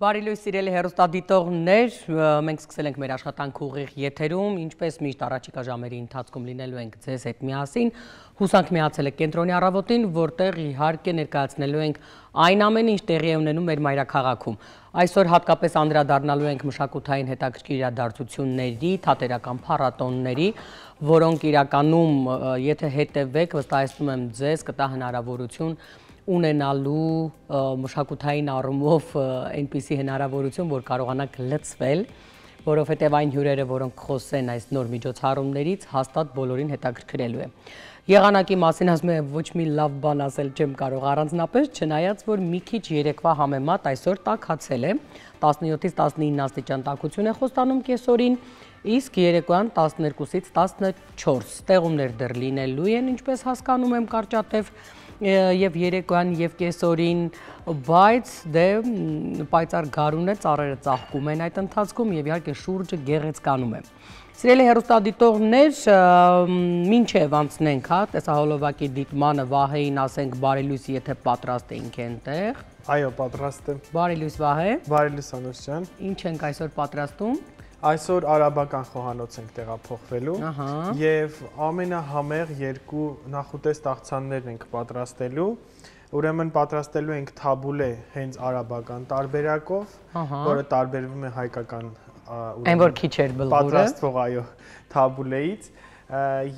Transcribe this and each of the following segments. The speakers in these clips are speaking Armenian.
Բարի լույս սիրելի հեռուստադիտողներ, մենք սկսել ենք մեր աշխատանքը ուղիղ եթերում, ինչպես միշտ առաջիկա ժամերի ընթացքում լինելու ենք ձեզ հետ միասին, հուսանք միացել եք կենտրոնի առավոտին, որտեղ իհարկե ներկայացնելու ենք այն ամենը, ինչ տեղի է ունենում մեր մայրաքաղաքում։ Այսօր հատկապես անդրադառնալու ենք մշակութային հետաքրքիր իրադարձությունների, թատերական փառատոնների, որոնք իրականում, եթե հետևեք, վստահեցնում եմ ձեզ, կտա հնարավորություն ունենալու մշակութային առումով այնպիսի հնարավորություն, որ կարողանաք լցվել, որովհետև այն հյուրերը, որոնք խոսեն այս նոր միջոցառումներից, հաստատ բոլորին հետաքրքրելու է։ Եղանակի մասին ասում եմ, ոչ մի լավ բան ասել չեմ կարող առանձնապես, չնայած որ մի քիչ երեկվա համեմատ այսօր տաքացել է, 17-ից 19 աստիճան տաքություն է խոստանում կեսօրին, իսկ երեկոյան 12-ից 14 ստեղումներ դեռ լինելու են, ինչպես հասկանում եմ կարճատև և երեկոյան և կեսօրին, բայց դե պայծառ գարուն է, ծառերը ծաղկում են այդ ընթացքում և իհարկե շուրջը գեղեցկանում է։ Սիրելի հեռուստադիտողներ, մինչև անցնենք տեսահոլովակի դիտմանը Վահեին ասենք բարի լույս, եթե պատրաստ էինք այնտեղ։ Այո, պատրաստ եմ։ Բարի լույս Վահե։ Բարի լույս Անուշ ջան։ Ինչ ենք այսօր պատրաստում։ Այսօր արաբական խոհանոց ենք տեղափոխվելու և ամենահամեղ երկու նախուտես տաղցաններ ենք պատրաստելու, ուրեմն պատրաստելու ենք թաբուլե հենց արաբական տարբերակով, որը տարբերվում է հայկական պատրաստվող թաբուլեից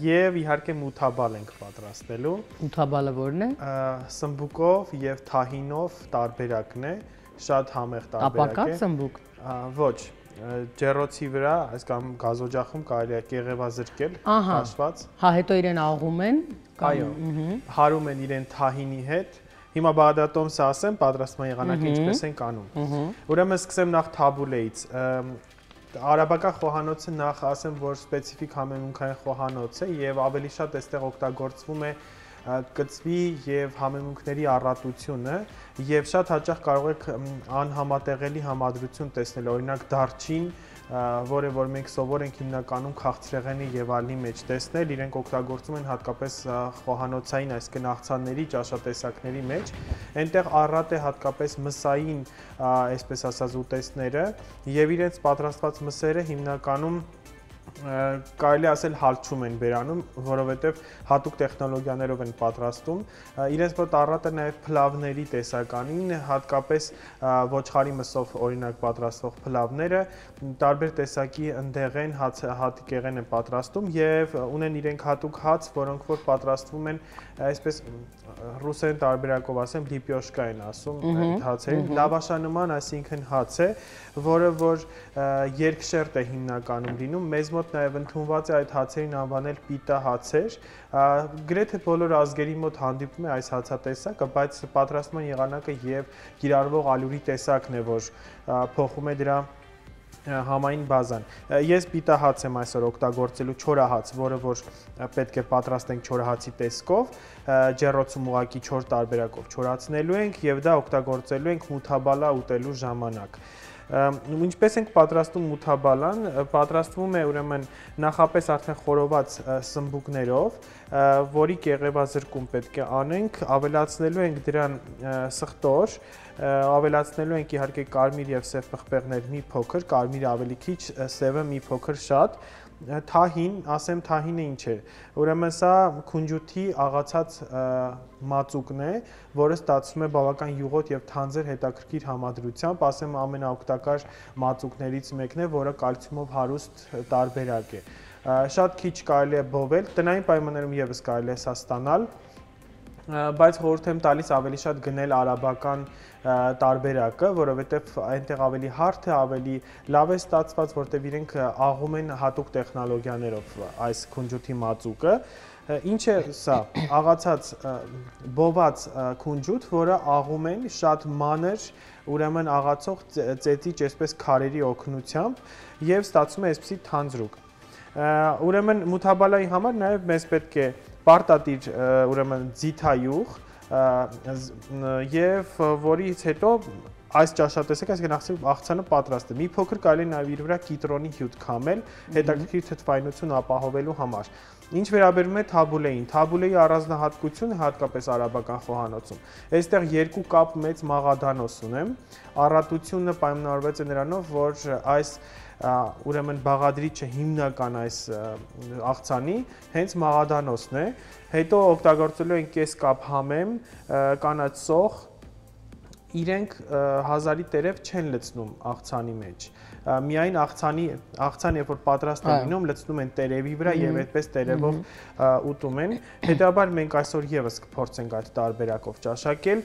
և իհարկե մութաբալ ենք պատրաստելու։ Մութաբալը որն է։ Սմբուկով և թահինով տարբերակն է, շատ համեղ տարբերակ է։ Ապակա սմբուկ։ Ոչ, ջեռոցի վրա, այս կամ գազօջախում կարելի է կեղևազրկել, հաշված։ Հա, հետո իրեն աղում են։ Այո, հարում են իրեն թահինի հետ։ Հիմա բաղդատոմսը ասեմ, պատրաստման եղանակը ինչպես ենք անում։ Ուրեմն սկսեմ նախ թաբուլեից։ Արաբական խոհանոցը նախ ասեմ, որ սպեցիֆիկ համեմունքային խոհանոց է և ավելի շատ այստեղ օգտագործվում է կծվի և համեմունքների առատությունը և շատ հաճախ կարող եք անհամատեղելի համադրություն տեսնել, օրինակ դարչին, որը որ մենք սովոր ենք հիմնականում քաղցրեղենի և այլնի մեջ տեսնել, իրենք օգտագործում են հատկապես խոհանոցային, այսինքն աղցանների, ճաշատեսակների մեջ, այնտեղ առատ է հատկապես մսային, այսպես ասած, ուտեստները և իրենց պատրաստված մսերը հիմնականում կարելի ասել հալչում են բերանում, որովհետև հատուկ տեխնոլոգիաներով են պատրաստում, իրենց մոտ առատ է նաև փլավների տեսականին, հատկապես ոչխարի մսով օրինակ պատրաստվող փլավները, տարբեր տեսակի ընդեղեն, հատիկեղեն են պատրաստում և ունեն իրենք հատուկ հաց, որոնք որ պատրաստվում են այսպես ռուսերեն տարբերակով ասեմ, լիպյոշկա են ասում այդ հացերին, լավաշանման, այսինքն հաց է, որը որ երկշերտ է հիմնականում լինում, մեզ մոտ նաև ընդունված է այդ հացերին անվանել պիտա հացեր, գրեթե բոլոր ազգերի մոտ հանդիպում է այս հացատեսակը, բայց պատրաստման եղանակը և կիրառվող ալյուրի տեսակն է, որ փոխում է դրա համային բազան։ Ես պիտա հաց եմ այսօր օգտագործելու չորահաց, որը որ պետք է պատրաստենք չորահացի տեսքով, ջեռոցում ուղղակի 4 տարբերակով չորացնելու ենք և դա օգտագործելու ենք մութաբալա ուտելու ժամանակ։ Ինչպես ենք պատրաստում մութաբալան, պատրաստվում է ուրեմն նախապես արդեն խորոված սմբուկներով, որի կեղևազրկում պետք է անենք, ավելացնելու ենք դրան սխտոր, ավելացնելու ենք իհարկե կարմիր և սև պղպեղներ մի փոքր, կարմիրը ավելի քիչ, սևը մի փոքր շատ, թահին, ասեմ թահինը ինչ է, ուրեմն սա քունջութի աղացած մածուկն է, որը ստացվում է բավական յուղոտ և թանձր հետաքրքիր համադրությամբ, ասեմ ամենաօգտակար մածուկներից մեկն է, որը կալցիումով հարուստ տարբերակ է։ Շատ քիչ կարելի է բովել, տնային պայմաններում ևս կարելի է սա ստանալ, բայց խորհուրդ եմ տալիս ավելի շատ գնել արաբական տարբերակը, որովհետև այնտեղ ավելի հարթ է, ավելի լավ է ստացված, որտեղ իրենք աղում են հատուկ տեխնոլոգիաներով այս քունջութի մածուկը, ինչ է սա, աղացած բոված քունջութ, որը աղում են շատ մանր, ուրեմն աղացող ծեծիչ այսպես քարերի օգնությամբ և ստացվում է այսպիսի թանձրուկ։ Ուրեմն մութաբալայի համար նաև մեզ պետք է պարտադիր ուրեմն ձիթայուղ և որից հետո այս ճաշատեսակը, այսինքն աղցանը պատրաստ է։ Մի փոքր կարելի է նաև իր վրա կիտրոնի հյութ քամել, հետաքրքիր թթվայնություն ապահովելու համար։ Ինչ վերաբերում է թաբուլեին, թաբուլեի առանձնահատկությունը հատկապես արաբական խոհանոցում։ Այստեղ 2 կապ մեծ մաղադանոս ունեմ։ Առատությունը պայմանավորված է նրանով, որ այս ուրեմն բաղադրիչը հիմնական այս աղցանի հենց մաղադանոսն է։ Հետո օգտագործելու ենք կես կապ համեմ, կանաչ սոխ, իրենք հազարի տերև չեն լցնում աղցանի մեջ։ Միայն աղցան երբ որ պատրաստ է լինում, լցնում են տերևի վրա եւ այդպես տերևով ուտում են։ Հետաբար մենք այսօր եւս կփորձենք այդ տարբերակով ճաշակել։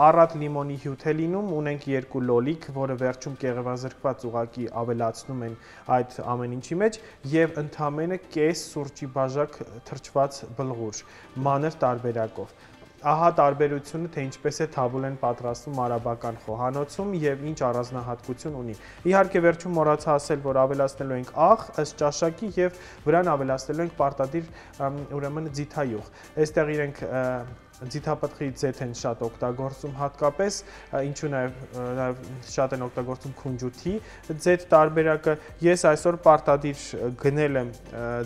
Առատ լիմոնի հյութ է լինում, ունենք 2 լոլիկ, որը վերջում կեղևազրկված ուղակի ավելացնում են այդ ամեն ինչի մեջ եւ ընդամենը կես սուրճի բաժակ թրջված բլղուր, մանր տարբերակով։ Ահա տարբերությունը, թե ինչպես է թաբուլեն պատրաստվում արաբական խոհանոցում եւ ինչ առանձնահատկություն ունի։ Իհարկե վերջում մոռացա ասել, որ ավելացնելու ենք աղ ըստ ճաշակի եւ վրան ավելացնելու ենք պարտադիր ուրեմն ձիթայուղ։ Այստեղ իրենք ձիթապտղի ձեթ են շատ օգտագործում հատկապես, ինչու նաև շատ են օգտագործում քունջութի ձեթ տարբերակը։ Ես այսօր պարտադիր գնել եմ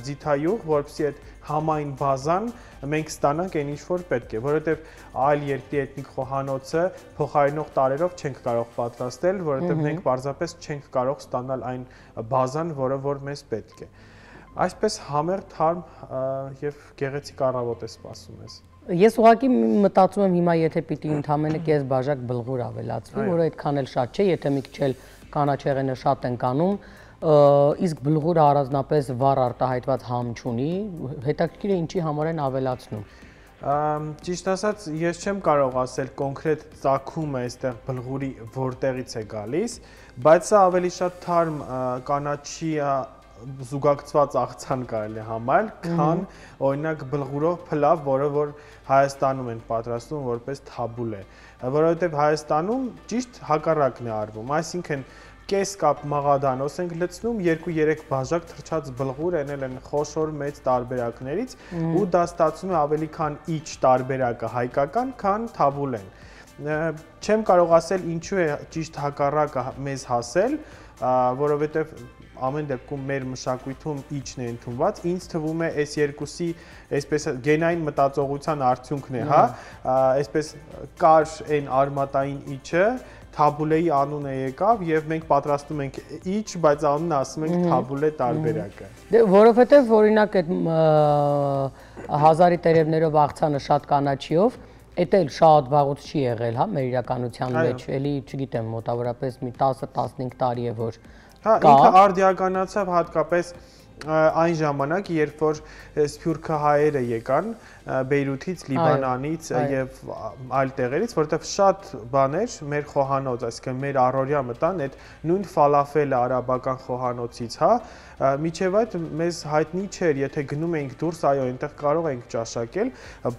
ձիթայուղ, որպեսզի այդ համային բազան մենք ստանանք այն ինչ որ պետք է, որովհետև այլ երկրի էթնիկ խոհանոցը փոխարինող տարերով չենք կարող պատրաստել, որովհետև մենք պարզապես չենք կարող ստանալ այն բազան, որը որ մեզ պետք է։ Այսպես համեղ, թարմ եւ գեղեցիկ առավոտ է սպասում ես։ Ես ուղղակի մտածում եմ հիմա եթե պիտի ընդամենը կես բաժակ բլղուր ավելացվի, որը այդքան էլ շատ չէ, եթե մի քիչ էլ կանաչեղենը շատ ենք անում, իսկ բլղուրը առանձնապես վառ արտահայտված համ չունի, հետաքրքիր է ինչի համար են ավելացնում։ Ճիշտ ասած, ես չեմ կարող ասել կոնկրետ ծագումը այստեղ բլղուրի որտեղից է գալիս, բայց սա ավելի շատ թարմ կանաչի զուգակցված աղցան կարելի է համարել, քան օրինակ բլղուրով փլավ, որը որ Հայաստանում են պատրաստում որպես թաբուլե, որովհետև Հայաստանում ճիշտ հակառակն է արվում, այսինքն կես կապ մաղադանոս ենք լցնում, 2-3 բաժակ թրջած բլղուր են խոշոր մեծ տարբերակներից ու դա ստացվում է ավելի քան իջ տարբերակը հայկական, քան թաբուլեն։ Չեմ կարող ասել ինչու է ճիշտ հակառակը մեզ հասել, որովհետև ամեն դեպքում մեր մշակույթում իջն է ընդունված, ինձ թվում է այս երկուսի այսպես գենային մտածողության արդյունքն է, հա, այսպես կար այն արմատային իջը, թաբուլեի անունը եկավ եւ մենք պատրաստում ենք իջ, բայց անունը ասում ենք թաբուլե տարբերակը։ Դե որովհետեւ օրինակ այդ հազարի տերևներով աղցանը շատ կանաչիով, դա էլ շատ վաղուց չի եղել, հա, մեր իրականության մեջ, էլի, չգիտեմ, մոտավորապես մի 10-15 տարի է որ Հա, ինքը արդիականացավ հատկապես այն ժամանակ, երբ որ սփյուռքահայերը եկան Բեյրութից, Լիբանանից եւ այլ տեղերից, որովհետեւ շատ բաներ մեր խոհանոց, այսինքն մեր առօրյա մտան այդ նույն ֆալաֆելը արաբական խոհանոցից, հա, միջև այդ մեզ հայտնի չէր, եթե գնում էինք դուրս, այո, այնտեղ կարող էինք ճաշակել,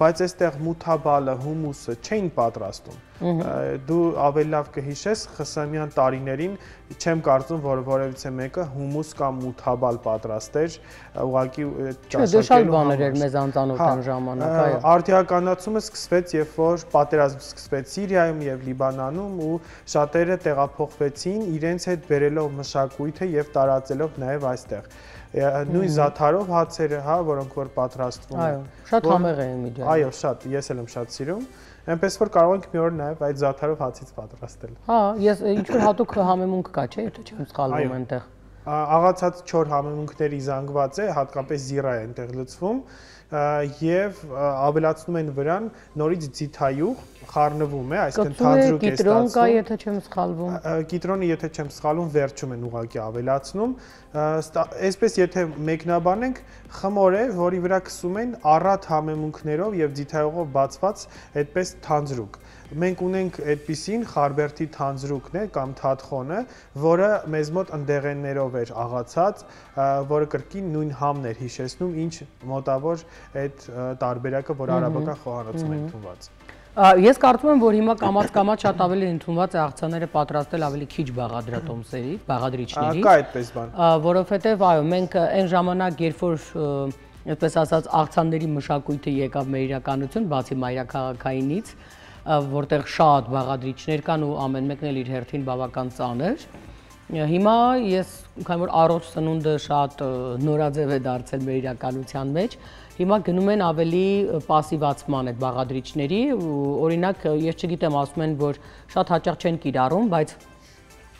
բայց այստեղ մութաբալը, հումուսը չէին պատրաստում։ Դու ավելի լավ կհիշես խսամյան տարիներին չեմ կարծում, որ որևիցե մեկը հումուս կամ մութաբալ պատրաստեր, ուղղակի ճաշակելու շատ բաներ էր մեզ անծանոթ այն ժամանակ, այո։ Արդիականացումը սկսվեց, երբ որ պատերազմ սկսվեց Սիրիայում եւ Լիբանանում ու շատերը տեղափոխվեցին իրենց հետ բերելով մշակույթը եւ տարածելով նաեւ այստեղ։ Նույն զաթարով հացերը, հա, որոնք որ պատրաստվում են։ Այո, շատ համեղ է իմիջը։ Այո, շատ, ես էլ եմ շատ սիրում։ Այնպես որ կարող ենք մի օր նաև այդ զաթարով հացից պատրաստել։ Հա, ես ինչ որ հատուկ համեմունք կա, չէ՞, եթե չեմ սխալվում այնտեղ։ Աղացած 4 համեմունքների զանգված է, հատկապես զիրա է այնտեղ լցվում եւ ավելացնում են վրան նորից ձիթայուղ, խառնվում է, այսինքն թանձրուկ է ստացվում։ Կիտրոն կա, եթե չեմ սխալվում։ Կիտրոնը, եթե չեմ սխալվում, վերջում են ուղղակի ավելացնում։ Այսպես եթե մեկնաբանենք, խմոր է, որի վրա քսում են առատ համեմունքներով եւ ձիթայուղով բացված այդպես թանձրուկ։ Մենք ունենք այդպիսին խարբերթի թանձրուկն է կամ թաթխոնը, որը մեզ մոտ ընդեղեններով էր աղացած, որը կրկին նույն համն էր հիշեցնում, ինչ մոտավոր այդ տարբերակը, որ արաբական խոհանոցում է ընդունված։ Ես կարծում եմ, որ հիմա կամաց-կամաց շատ ավելի ընդունված է աղցանները պատրաստել ավելի քիչ բաղադրատոմսերի, բաղադրիչների։ Կա այդպես բան։ Որովհետև այո, մենք այն ժամանակ, երբ որ այդպես ասած աղցանների մշակույթը եկավ մեր իրականություն, բացի մայրաքաղաքայինից, որտեղ շատ բաղադրիչներ կան ու ամեն մեկն էլ իր հերթին բավական ծանր։ Հիմա ես քանի որ առողջ սնունդը շատ նորաձև է դարձել մեր իրականության մեջ, հիմա գնում են ավելի պասիվացման այդ բաղադրիչների, օրինակ ես չգիտեմ, ասում են, որ շատ հաճախ չեն կիրառում, բայց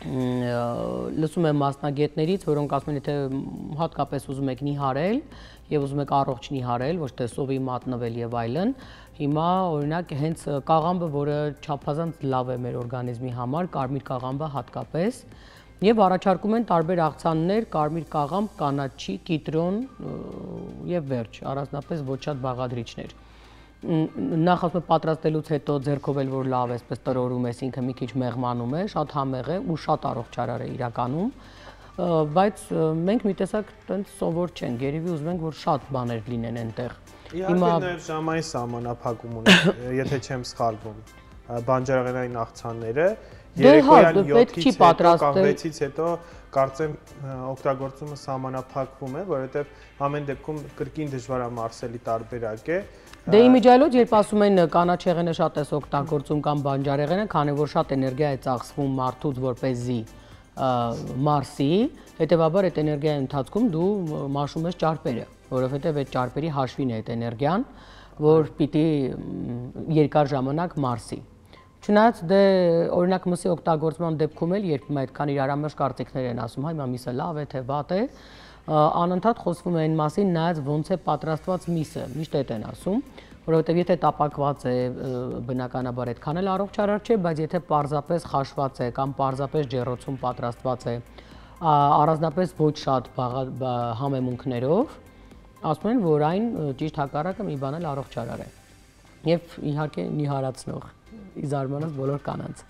լսում եմ մասնագետներից, որոնք ասում են, եթե հատկապես ուզում եք նիհարել եւ ուզում եք առողջ նիհարել, ոչ թե սովի մատնվել եւ այլն, հիմա օրինակ հենց կաղամբը, որը չափազանց լավ է մեր օրգանիզմի համար, կարմիր կաղամբը հատկապես, եւ առաջարկում են տարբեր աղցաններ, կարմիր կաղամբ, կանաչի, կիտրոն եւ վերջ, առանձնապես ոչ շատ բաղադրիչներ։ Նախ ասում եմ պատրաստելուց հետո ձեռքով էլ որ լավ էսպես տրորում ես, ինքը մի քիչ մեղմանում է, շատ համեղ է ու շատ առողջարար է իրականում, բայց մենք մի տեսակ տենց սովոր չենք, երևի ուզում ենք որ շատ բաներ լինեն այնտեղ։ Իհարկե նաեւ ժամային սահմանափակում ունի, եթե չեմ սխալվում, բանջարեղենային աղցանները երեկոյան 7-ից հետո կամ 6-ից հետո կարծեմ օգտագործումը սահմանափակվում է, որովհետև ամեն դեպքում կրկին դժվար է մարսելի տարբերակ է։ Դե իմիջիայլոց երբ ասում են կանաչեղենը շատ ես օգտագործում կամ բանջարեղենը, քանի որ շատ էներգիա է ծախսվում մարդուց որպեսզի մարսի, հետեւաբար այդ էներգիայի ընթացքում դու մաշում ես ճարպերը, որովհետև այդ ճարպերի հաշվին է այդ էներգիան, որ պիտի երկար ժամանակ մարսի։ Չնայած դե օրինակ մսի օգտագործման դեպքում էլ երբ այդքան իրարամերժ կարծիքներ են ասում, հայ միսը լավ է թե վատ է, անընդհատ խոսվում է այն մասին, նայած ոնց է պատրաստված միսը, միշտ այդ են ասում, որովհետև եթե տապակված է բնականաբար այդքան էլ առողջարար չէ, բայց եթե պարզապես խաշված է կամ պարզապես ջեռոցում պատրաստված է, առանձնապես ոչ շատ համեմունքներով, ասում են, որ այն ճիշտ հակառակը մի բան էլ առողջարար է։ Եվ իհարկե նիհարացնող իզարմանս բոլոր կանանց։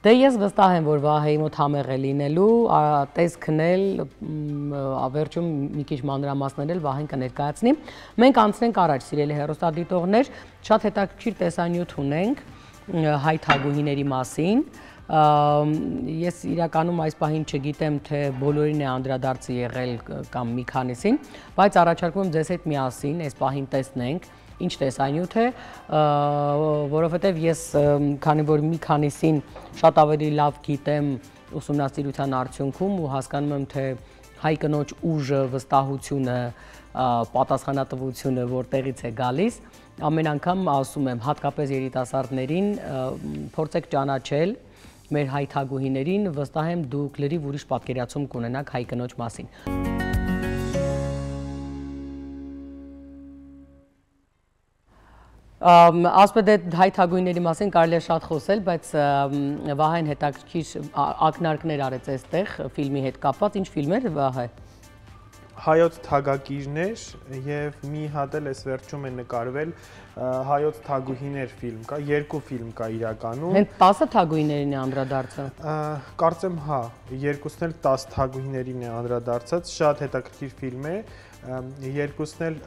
Դե ես վստահ եմ, որ Վահեի մոտ համեղ է լինելու, տեսքն էլ, վերջում մի քիչ մանրամասներ էլ Վահեն կներկայացնի։ Մենք անցնենք առաջ, սիրելի հեռուստադիտողներ, շատ հետաքրքիր տեսանյութ ունենք հայ թագուհիների մասին։ Ես իրականում այս պահին չգիտեմ, թե բոլորին է անդրադարձը եղել կամ մի քանիսին, բայց առաջարկում եմ ձեզ հետ միասին այս պահին տեսնենք ինչ տեսանյութ է, որովհետև ես քանի որ մի քանիսին շատ ավելի լավ գիտեմ ուսումնասիրության արդյունքում ու հասկանում եմ, թե հայ կնոջ ուժը, վստահությունը, պատասխանատվությունը որտեղից է գալիս, ամեն անգամ ասում եմ, հատկապես երիտասարդներին փորձեք ճանաչել մեր հայ թագուհիներին, վստահ եմ դուք լրիվ ուրիշ պատկերացում կունենաք հայ կնոջ մասին։ Ասպետ հայ թագուհիների մասին կարելի է շատ խոսել, բայց Վահեն հետաքրքիր ակնարկներ արեց այստեղ ֆիլմի հետ կապված, ինչ ֆիլմ էր Վահե։ Հայոց թագակիրներ եւ մի հատ էլ էս վերջում է նկարվել հայոց թագուհիներ ֆիլմ կա, երկու ֆիլմ կա իրականում։ Հենց 10 թագուհիներին է անդրադարձը։ Կարծեմ հա, երկուսն էլ 10 թագուհիներին է անդրադարձած, շատ հետաքրքիր ֆիլմ է։ Երկուսն էլ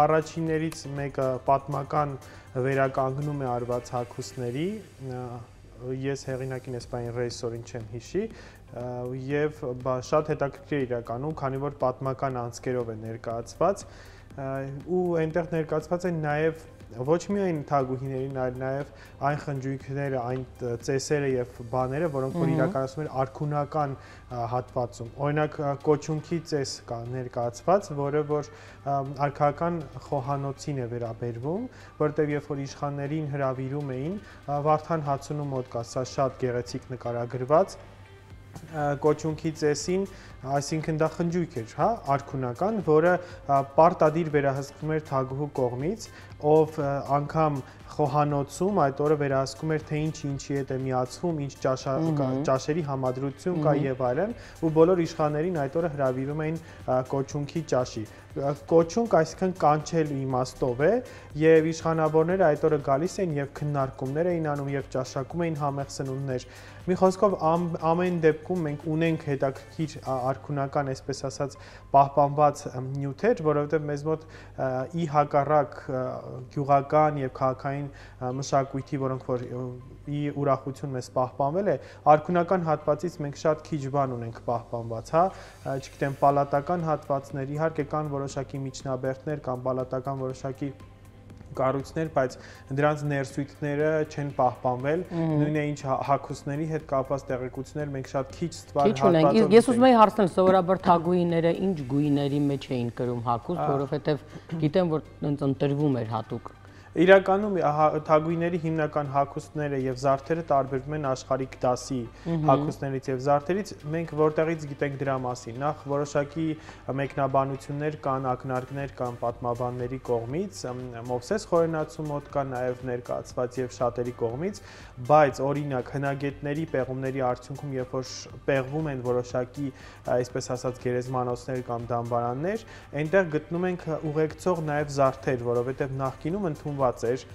առաջիններից մեկը պատմական վերականգնում է արված հագուստների, ես հեղինակին այս բանի ռեժիսորին չեմ հիշի, եւ շատ հետաքրքիր իրականում, քանի որ պատմական անցքերով է ներկայացված ու այնտեղ ներկայացված են նաեւ ոչ միայն թագուհիներին, այլ նաեւ այն խնջույքները, այն ծեսերը եւ բաները, որոնք որ իրականացնում են արքունական հատվածում։ Օրինակ կոչունքի ծես կա ներկայացված, որը որ արքայական խոհանոցին է վերաբերվում, որտեղ երբ որ իշխաններին հրավիրում էին, Վարդան Հացունու մոտ կա, սա շատ գեղեցիկ նկարագրված կոչունքի ծեսին, այսինքն դա խնջույք էր, հա, արքունական, որը պարտադիր վերահսկվում էր թագուհու կողմից, ով անգամ խոհանոցում այդ օրը վերահսկում էր, թե ինչի հետ է միացվում, ինչ ճաշերի համադրություն կա եւ այլն, ու բոլոր իշխաններին այդ օրը հրավիրում էին կոչունքի ճաշի։ Կոչունք, այսինքն կանչել իմաստով է, եւ իշխանավորները այդ օրը գալիս էին եւ քննարկումներ էին անում եւ ճաշակում էին համեղ սնունդներ։ Մի խոսքով ամեն դեպքում մենք ունենք հետաքրքիր արքունական, այսպես ասած, պահպանված նյութեր, որովհետև մեզ մոտ ի հակառակ գյուղական եւ քաղաքային մշակույթի, որոնք որ ի ուրախություն մեզ պահպանվել է, արքունական հատվածից մենք շատ քիչ բան ունենք պահպանված, հա, չգիտեմ, պալատական հատվածներ, իհարկե կան որոշակի միջնաբերդներ կամ պալատական որոշակի կառույցներ, բայց դրանց ներսույթները չեն պահպանվել, նույնը ինչ հագուստների հետ կապված տեղեկություններ մենք շատ քիչ ստվար հատվածով։ Ես ուզում եի հարցնել, սովորաբար թագուհիները ինչ գույների մեջ էին կրում հագուստ, որովհետև գիտեմ, որ ընտրվում էր հատուկ։ Իրականում թագուհիների հիմնական հագուստները եւ զարդերը տարբերվում են աշխարհիկ դասի հագուստներից եւ զարդերից, մենք որտեղից գիտենք դրա մասին։ Նախ որոշակի մեկնաբանություններ կան, ակնարկներ կան պատմաբանների կողմից, Մովսես խորենացու մոտ կան նաեւ ներկայացված եւ շատերի կողմից, բայց օրինակ հնագետների պեղումների արդյունքում երբ որ պեղվում են որոշակի, այսպես ասած, գերեզմանոցներ կամ դամբարաններ, այնտեղ գտնում ենք ուղեկցող նաեւ զարդեր, որովհետեւ նախկինում ընդունված էր,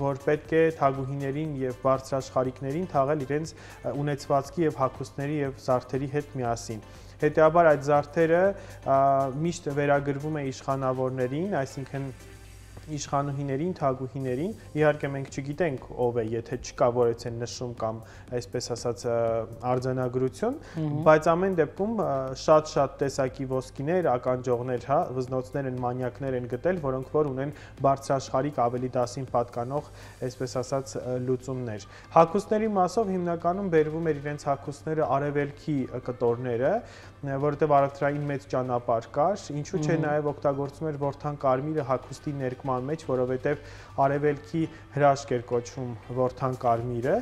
որ պետք է թագուհիներին եւ բարձրաշխարհիկներին թաղել իրենց ունեցվածքի եւ հագուստների եւ զարդերի հետ միասին։ Հետեւաբար այդ զարդերը միշտ վերագրվում է իշխանավորներին, այսինքն իշխանուհիներին, թագուհիներին, իհարկե մենք չգիտենք ով է, եթե չկա որեցեն նշում կամ այսպես ասած արձանագրություն, բայց ամեն դեպքում շատ տեսակի ոսկիներ, ականջողներ, հա, վզնոցներ են, մանյակներ են գտել, որոնք որ ունեն բարձրաշխարհիկ ավելի դասին պատկանող, այսպես ասած լուծումներ։ Հագուստների մասով հիմնականում բերվում էր իրենց հագուստները արևելքի կտորները, որովհետև առևտրային մեծ ճանապարհ կար, ինչու՞ չէ նաև օգտագործում էր որդան կարմիրը հագուստի ներկման մեջ, որովհետև արևելքի հրաշք էր կոչվում որդան կարմիրը,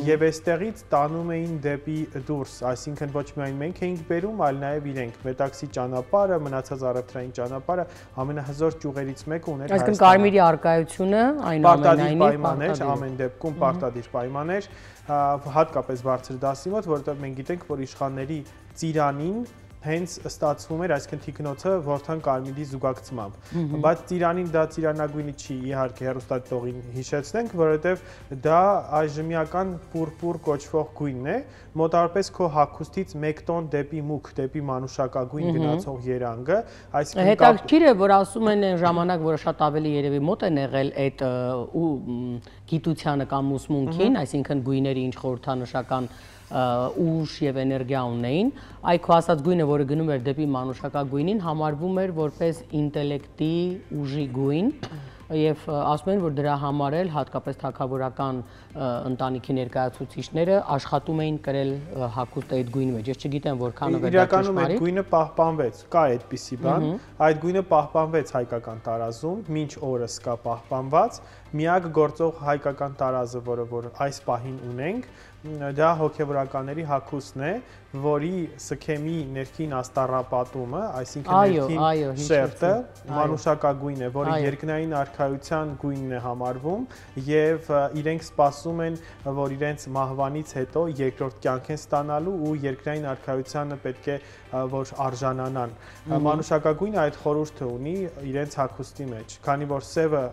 եւ այստեղից տանում էին դեպի դուրս, այսինքն ոչ միայն մենք էինք բերում, այլ նաև իրենք։ Մետաքսի ճանապարհը, մնացած առևտրային ճանապարհը ամենահզոր ճյուղերից մեկը ուներ Հայաստանը։ Այսինքն կարմիրի արկայությունը այնուամենայնիվ պայմաններ, ամեն դեպքում պարտադիր պայմաններ, հատկապես բարձր դասի մոտ, որովհետև մենք գիտենք, որ իշխանների ծիրանին հենց ստացվում էր, այսինքն թիկնոցը որդան կարմիրի զուգակցմամբ, բայց ծիրանին դա ծիրանագույնի չի, իհարկե հեռուստատիտողին հիշեցնենք, որովհետև դա այժմյական պուրպուր կոչվող գույնն է, մոտավորապես քո հագուստից 1 տոն դեպի մուգ, դեպի մանուշակագույն գնացող երանգը, այսինքն հետաքրքիր է, որ ասում են այն ժամանակ, որը շատ ավելի երևի մոտ են եղել այդ գիտությանը կամ ուսմունքին, այսինքն գույների ինչ խորհրդանշական ուժ եւ էներգիա ունեին, այ քո ասած գույնը, որը գնում էր դեպի մանուշակագույնին, համարվում էր որպես ինտելեկտի ուժի գույն եւ ասում են, որ դրա համար էլ հատկապես թագավորական ընտանիքի ներկայացուցիչները աշխատում էին կրել հագուստը այդ գույնի մեջ։ Ես չգիտեմ որքանով է դա ճշմարիտ։ Իրականում այդ գույնը պահպանվեց, կա այդպիսի բան, այդ գույնը պահպանվեց հայկական տարազում, մինչ օրս կա պահպանված, միակ գործող հայկական տարազը, որը որ այս պահին ունենք, դա հոգևորականների հագուստն է, որի սքեմի ներքին աստառապատումը, այսինքն ներքին շերտը մանուշակագույն է, որը երկնային արքայության գույնն է համարվում եւ իրենք սպասում են, որ իրենց մահվանից հետո երկրորդ կյանք են ստանալու ու երկրային արքայությանը պետք է որ արժանանան։ Մանուշակագույնը այդ խորհուրդը ունի իրենց հագուստի մեջ, քանի որ սևը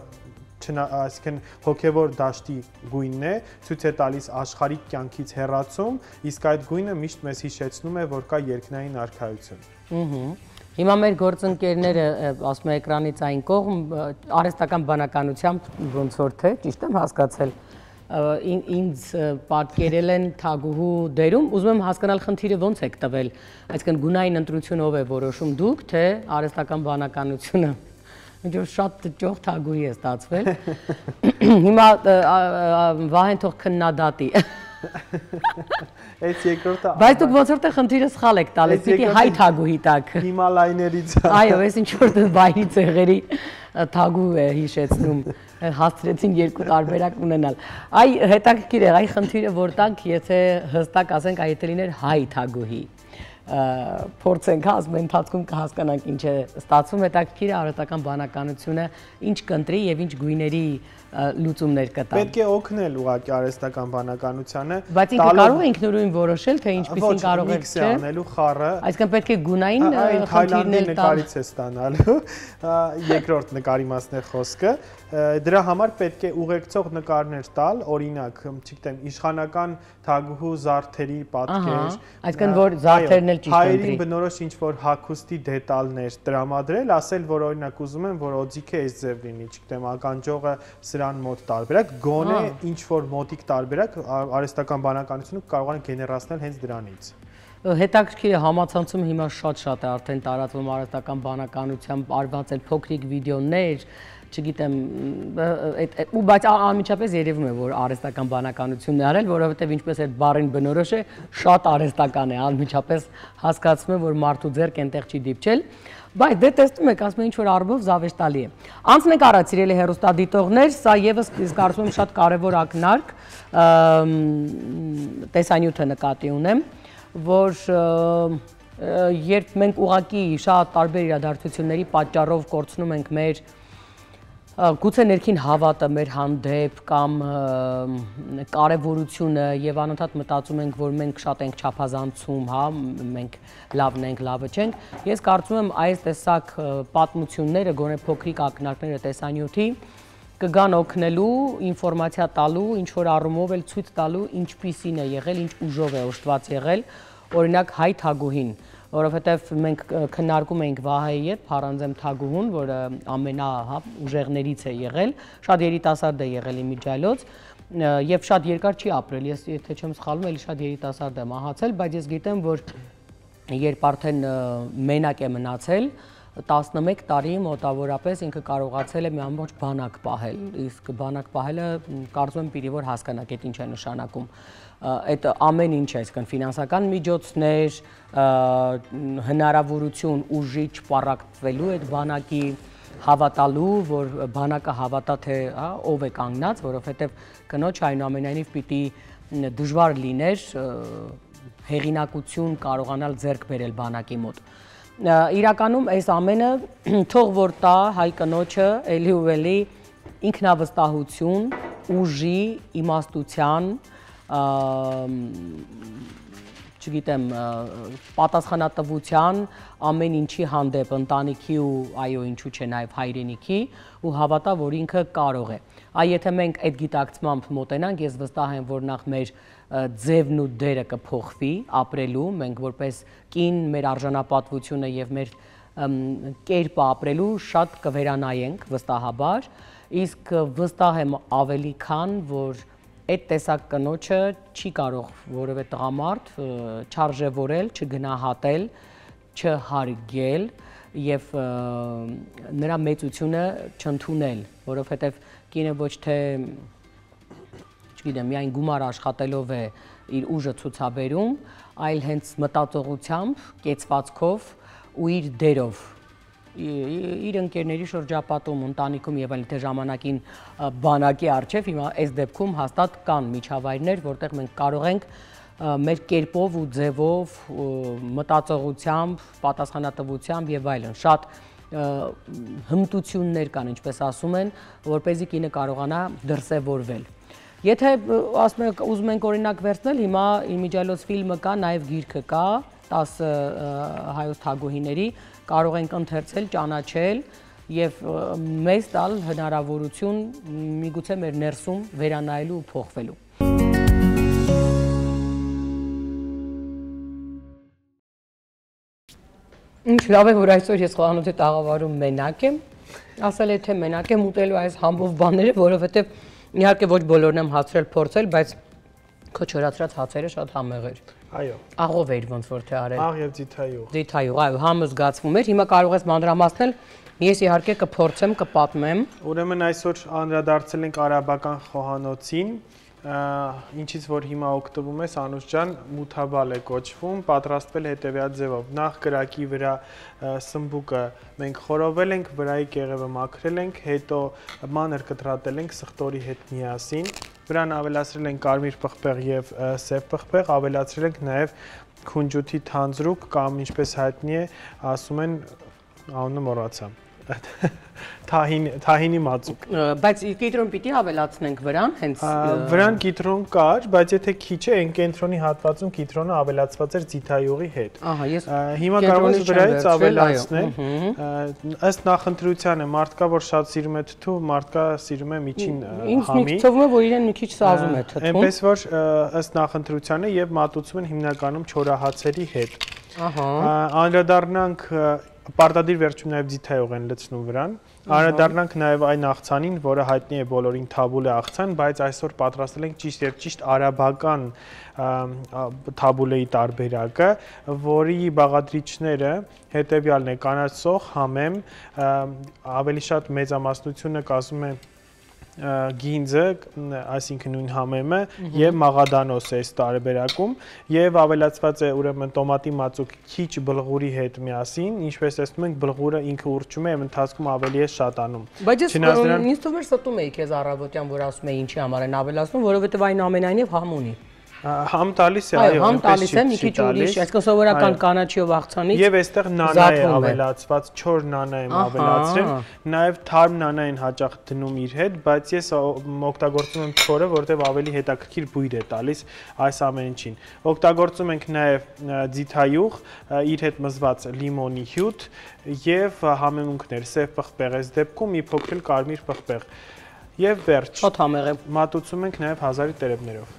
այսինքն հոգևոր դաշտի գույնն է, ցույց է տալիս աշխարհիկ կյանքից հեռացում, իսկ այդ գույնը միշտ մեզ հիշեցնում է, որ կա երկնային արքայություն։ Հիմա մեր գործընկերները, ասում եմ էկրանից այն կողմ, արհեստական բանականությամբ ոնց որ թե, ճիշտ եմ հասկացել, ինձ պատկերել են թագուհու դերում, ուզում եմ հասկանալ խնդիրը ոնց եք տվել, այսինքն գունային ընտրությունը ով է որոշում, դուք, թե արհեստական բանականությունը։ Ինչ-որ շատ ճոխ թագուհի է ստացվել։ Հիմա Վահեն թող քննադատի։ Այս երկրորդը։ Բայց դուք ոնց որ թե խնդիրը սխալ եք տալիս, պիտի հայ թագուհի տակ։ Հիմալայներից։ Այո, այս ինչ որ վայրի ցեղերի թագու է հիշեցնում։ Հասցրեցին երկու տարբերակ ունենալ։ Այ հետաքրքիր է, այ խնդիրը որ տանք, եթե հստակ ասենք, այ եթե լիներ հայ թագուհի։ Փորձենք ասում ընթացքում կհասկանանք ինչ է ստացվում, հետաքրքիր է արհեստական բանականությունը ինչ կընտրի եւ ինչ գույների լուծումներ կտա։ Պետք է օգնել ուղղակի արհեստական բանականությանը։ Բայց ինքը կարող է ինքնուրույն որոշել, թե ինչպեսին կարող է չէ։ Անելու խառը։ Այսինքն պետք է գունային խնդիրներ նկարից է ստանալու։ Երկրորդ նկարի մասն է խոսքը։ Դրա համար պետք է ուղեկցող նկարներ տալ, օրինակ, չգիտեմ, իշխանական թագուհու զարդերի պատկեր։ Այսինքն որ զարդերն էլ ճիշտ ընտրի։ Հայերին բնորոշ ինչ-որ հագուստի դետալներ տրամադրել, ասել, որ օրինակ ուզում եմ, որ օձիքը այս ձև լինի, չգիտեմ, ականջողը սրան մոտ տարբերակ, գոնե ինչ-որ մոտիկ տարբերակ արհեստական բանականությունը կարող է գեներացնել հենց դրանից։ Հետաքրքիր է, համացանցում հիմա շատ է արդեն տարածվում արհեստական բանականությամբ արված էլ փոքրիկ վիդեոներ, չգիտեմ, բայց անմիջապես երևում է, որ արհեստական բանականությունն է արել, որովհետև ինչպես այդ բառին բնորոշ է, շատ արհեստական է, անմիջապես հասկացում է, որ մարդու ձեռք այնտեղ չի դիպչել, բայց դե տեսնում եք, ասում են ինչ-որ առումով զավեշտալի է։ Անցնենք առաջ, սիրելի հեռուստադիտողներ, սա ևս իսկ կարծում եմ շատ կարևոր ակնարկ, տեսանյութը նկատի ունեմ, որ երբ մենք ուղղակի շատ տարբեր իրադարձությունների պատճառով կորցնում ենք մեր գուցե ներքին հավատը մեր հանդեպ կամ կարևորությունը եւ անընդհատ մտածում ենք, որ մենք շատ ենք չափազանցում, հա, մենք լավն ենք, լավը չենք։ Ես կարծում եմ այս տեսակ պատմությունները, գոնե փոքրիկ ակնարկները տեսանյութի կգան օգնելու, ինֆորմացիա տալու, ինչ որ առումով էլ ցույց տալու, ինչպիսին է եղել, ինչ ուժով է օժտված եղել, օրինակ Հայ Թագուհին, որովհետև մենք քննարկում էինք Վահեի հետ, Փարանձեմ Թագուհուն, որը ամենա ուժեղներից է եղել, շատ երիտասարդ է եղել իմիջիայլոց եւ շատ երկար չի ապրել, ես եթե չեմ սխալվում, էլի շատ երիտասարդ է մահացել, բայց ես գիտեմ, որ երբ արդեն մենակ է մնացել 11 տարի մոտավորապես ինքը կարողացել է մի ամբողջ բանակ պահել, իսկ բանակ պահելը կարծում եմ պիտի որ հասկանաք այդ ինչ է նշանակում։ Այդ ամեն ինչ է, այսինքն ֆինանսական միջոցներ, հնարավորություն ուժի չպառակտվելու այդ բանակի հավատալու, որ բանակը հավատա թե ով է կանգնած, որովհետև կնոջ այնուամենայնիվ պիտի դժվար լիներ հեղինակություն կարողանալ ձեռք բերել բանակի մոտ։ Իրականում այս ամենը թող որ տա հայ կնոջը էլի ու էլի ինքնավստահություն, ուժի, իմաստության, չգիտեմ, պատասխանատվության, ամեն ինչի հանդեպ ընտանիքի ու այո ինչու՞ չէ նաև հայրենիքի ու հավատա, որ ինքը կարող է։ Այ եթե մենք այդ գիտակցմամբ մոտենանք, ես վստահ եմ, որ նախ մեր ձևն ու դերը կփոխվի ապրելու, մենք որպես կին մեր արժանապատվությունը եւ մեր կերպը ապրելու շատ կվերանայենք վստահաբար, իսկ վստահ եմ ավելի քան, որ այդ տեսակ կնոջը չի կարող որևէ տղամարդ չարժևորել, չգնահատել, չհարգել եւ նրա մեծությունը չընդունել, որովհետեւ կինը ոչ թե չգիտեմ, միայն գումար աշխատելով է իր ուժը ցուցաբերում, այլ հենց մտածողությամբ, կեցվածքով ու իր դերով, իր ընկերների շրջապատում, ընտանիքում եւ այլն, թե ժամանակին բանակի արչեւ, հիմա այս դեպքում հաստատ կան միջավայրներ, որտեղ մենք կարող ենք մեր կերպով ու ձևով, մտածողությամբ, պատասխանատվությամբ եւ այլն, շատ հմտություններ կան, ինչպես ասում են, որպեսզի կինը կարողանա դրսևորվել։ Եթե ասում եք ուզում ենք օրինակ վերցնել, հիմա իմիջիայլոց ֆիլմը կա, նաև գիրքը կա, 10 հայոց թագուհիների, կարող ենք ընթերցել, ճանաչել եւ մեզ տալ հնարավորություն միգուցե մեր ներսում վերանայելու ու փոխվելու։ Ինչ լավ է, որ այսօր ես խոհանոցի տաղավարում մենակ եմ, ասել է թե մենակ եմ ուտելու այս համբով բաները, որովհետեւ իհարկե ոչ բոլորն եմ հասցրել փորձել, բայց քո չորացրած հացերը շատ համեղ էր։ Այո։ Աղով էր ոնց որ թե արել։ Աղ եւ ձիթայյուղ։ Ձիթայյուղ, այո, համը զգացվում էր։ Հիմա կարող ես մանրամասնել, ես իհարկե կփորձեմ, կպատմեմ։ Ուրեմն այսօր անդրադարձել ենք արաբական խոհանոցին, ինչից որ հիմա օգտվում է Սանուշ ջան, մութաբալ է կոչվում, պատրաստվել հետևյալ ձևով։ Նախ կրակի վրա սմբուկը մենք խորովել ենք, վրայի կեղևը մաքրել ենք, հետո մանր կտրատել ենք սխտորի հետ միասին, վրան ավելացրել ենք կարմիր պղպեղ եւ սև պղպեղ, ավելացրել ենք նաեւ քունջութի թանձրուկ կամ ինչպես հայտնի է, ասում են անունը մոռացա։ Թահինի մածուկ։ Բայց կիտրոն պիտի ավելացնենք վրան, հենց վրան կիտրոն կար, բայց եթե քիչ է, այն կենտրոնի հատվածում կիտրոնը ավելացված էր ձիթայյուղի հետ։ Ահա, ես հիմա կարող ես վրայից ավելացնել։ Ըստ նախընտրությանը մարդկա, որ շատ սիրում է թթու, մարդկա սիրում է միջին համի։ Ինձ թվում է, որ իրեն մի քիչ սազում է թթուն։ Այնպես որ ըստ նախընտրությանը եւ մատուցում են հիմնականում չորահացերի հետ։ Ահա։ Անդրադառնանք Պարտադիր վերջում նաև ձիթայյուղ են լցնում վրան, Անդրադառնանք նաև այն աղցանին, որը հայտնի է բոլորին թաբուլե աղցան, բայց այսօր պատրաստել ենք ճիշտ եւ ճիշտ արաբական թաբուլեի տարբերակը, որի բաղադրիչները հետեւյալն է՝ կանաչ սոխ, համեմ, ավելի շատ մեծամասնությունը կազմում է գինձը, այսինքն նույն համեմը եւ մաղադանոս է այս տարբերակում եւ ավելացված է ուրեմն տոմատի մածուկ քիչ բլղուրի հետ միասին, ինչպես տեսնում ենք բլղուրը ինքը ուռչում է եւ ընթացքում ավելի է շատանում։ Բայց ինձ թվում է ստում էի քեզ առավոտյան, որ ասում է ինչի համար են ավելացնում, որովհետեւ այնուամենայնիվ համ ունի։ Համ տալիս է, այո, համ տալիս է, մի քիչ ուրիշ, այսինքն սովորական կանաչիով աղցանից եւ այստեղ նանա է ավելացված, չոր նանա եմ ավելացրել, նաեւ թարմ նանա են հաճախ դնում իր հետ, բայց ես օգտագործում եմ չորը, որովհետեւ ավելի հետաքրքիր բույր է տալիս այս ամեն ինչին։ Օգտագործում ենք նաեւ ձիթայուղ, իր հետ մզված լիմոնի հյութ եւ համեմունքներ, սև պղպեղ, այս դեպքում մի փոքր կարմիր պղպեղ եւ վերջ։ Շատ համեղ է։ Մատուցում ենք նաեւ հազարի տերևներով։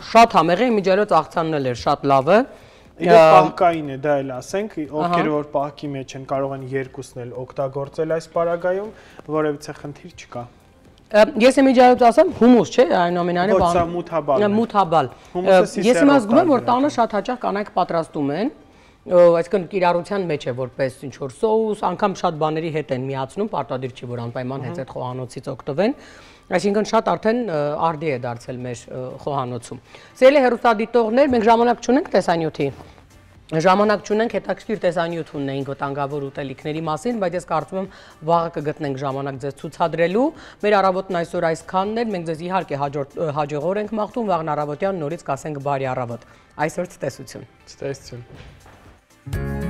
Շատ համեղ է, միջերոց աղցանն էլ էր շատ լավը։ Իրոք պահկային է, դա էլ ասենք, ովքեր որ պահքի մեջ են կարող են երկուսն էլ օգտագործել այս պարագայում, որևիցե խնդիր չկա։ Ես եմ միջերոց ասեմ, հումուս չէ, այնուամենայնիվ Ոչ, սա մութաբալ է։ Մութաբալ։ Ես իմ զգում եմ, որ տանը շատ հաճախ կանայք պատրաստում են, այսինքն կիրառության մեջ է որպես ինչ որ սոուս, անգամ շատ բաների հետ են միացնում, պարտադիր չի որ անպայման հենց այդ խոհանոցից օգտվեն։ Այսինքն շատ արդեն արդի է դարձել մեր խոհանոցում։ Սիրելի հեռուստադիտողներ, մենք ժամանակ չունենք տեսանյութի։ Ժամանակ չունենք, հետաքրքիր տեսանյութ ունենք վտանգավոր ուտելիքների մասին, բայց ես կարծում եմ վաղը կգտնենք ժամանակ ձեզ ցուցադրելու։ Մեր առավոտն այսօր այսքանն էր, մենք ձեզ իհարկե հաջողորեն ենք մաղթում, վաղն առավոտյան նորից կասենք բարի առավոտ։ Այսօր ցտեսություն։ Ցտեսություն։